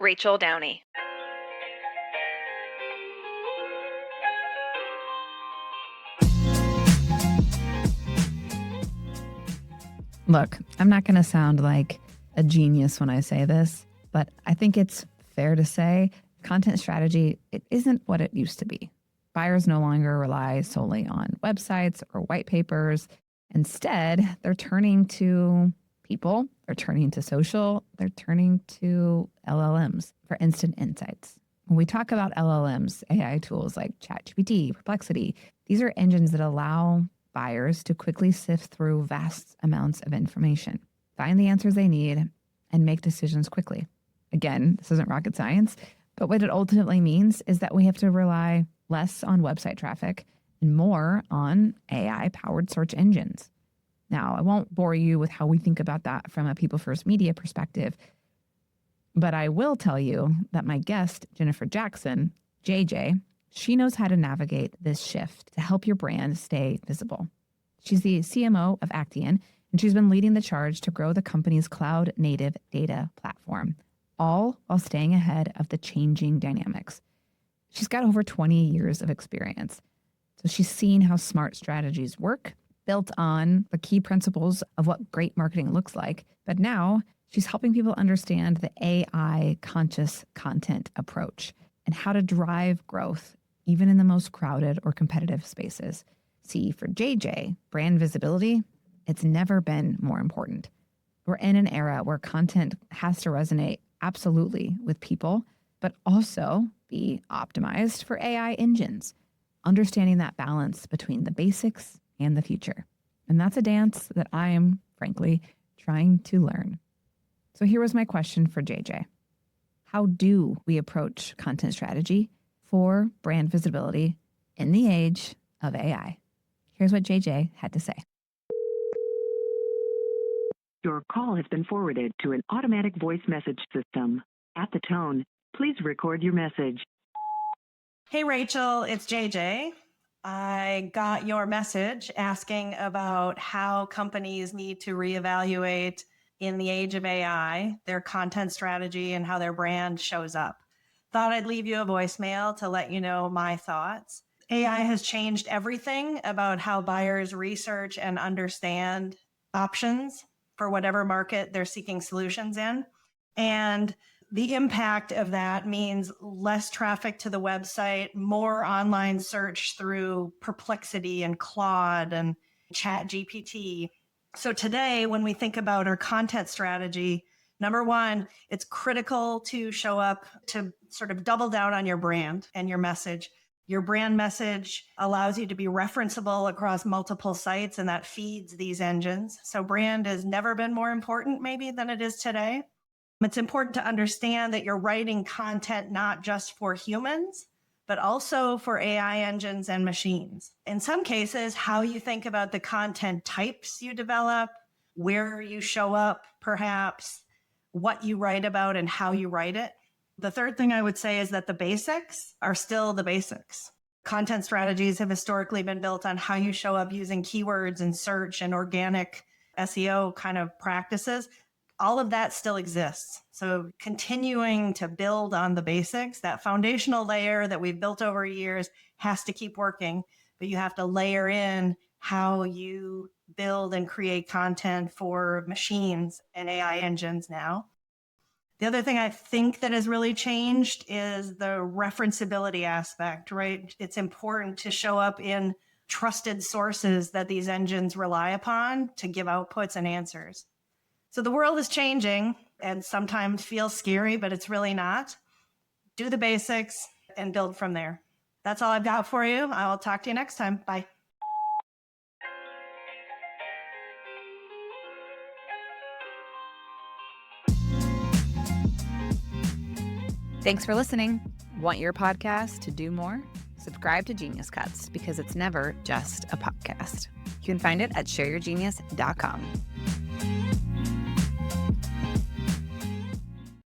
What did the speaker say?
Rachel Downey. Look, I'm not going to sound like a genius when I say this, but I think it's fair to say content strategy, it isn't what it used to be. Buyers no longer rely solely on websites or white papers. Instead, they're turning to people, they're turning to social, they're turning to LLMs for instant insights. When we talk about LLMs, AI tools like ChatGPT, Perplexity, these are engines that allow buyers to quickly sift through vast amounts of information, find the answers they need, and make decisions quickly. Again, this isn't rocket science, but what it ultimately means is that we have to rely less on website traffic and more on AI-powered search engines. Now, I won't bore you with how we think about that from a People First Media perspective, but I will tell you that my guest, Jennifer Jackson, JJ, she knows how to navigate this shift to help your brand stay visible. She's the CMO of Actian, and she's been leading the charge to grow the company's cloud-native data platform, all while staying ahead of the changing dynamics. She's got over 20 years of experience, so she's seen how smart strategies work, built on the key principles of what great marketing looks like, but now she's helping people understand the AI-conscious content approach and how to drive growth even in the most crowded or competitive spaces. See, for JJ, brand visibility, it's never been more important. We're in an era where content has to resonate absolutely with people, but also be optimized for AI engines, understanding that balance between the basics and the future. And that's a dance that I am, frankly, trying to learn. So here was my question for JJ. How do we approach content strategy for brand visibility in the age of AI? Here's what JJ had to say. Your call has been forwarded to an automatic voice message system. At the tone, please record your message. Hey, Rachel, it's JJ. I got your message asking about how companies need to reevaluate in the age of AI, their content strategy and how their brand shows up. Thought I'd leave you a voicemail to let you know my thoughts. AI has changed everything about how buyers research and understand options for whatever market they're seeking solutions in. And the impact of that means less traffic to the website, more online search through Perplexity and Claude and ChatGPT. So today, when we think about our content strategy, number one, it's critical to show up to sort of double down on your brand and your message. Your brand message allows you to be referenceable across multiple sites, and that feeds these engines. So brand has never been more important maybe than it is today. It's important to understand that you're writing content not just for humans, but also for AI engines and machines. In some cases, how you think about the content types you develop, where you show up, perhaps, what you write about and how you write it. The third thing I would say is that the basics are still the basics. Content strategies have historically been built on how you show up using keywords and search and organic SEO kind of practices. All of that still exists. So continuing to build on the basics, that foundational layer that we've built over years has to keep working, but you have to layer in how you build and create content for machines and AI engines now. The other thing I think that has really changed is the referenceability aspect, right? It's important to show up in trusted sources that these engines rely upon to give outputs and answers. So the world is changing and sometimes feels scary, but it's really not. Do the basics and build from there. That's all I've got for you. I'll talk to you next time. Bye. Thanks for listening. Want your podcast to do more? Subscribe to Genius Cuts because it's never just a podcast. You can find it at shareyourgenius.com.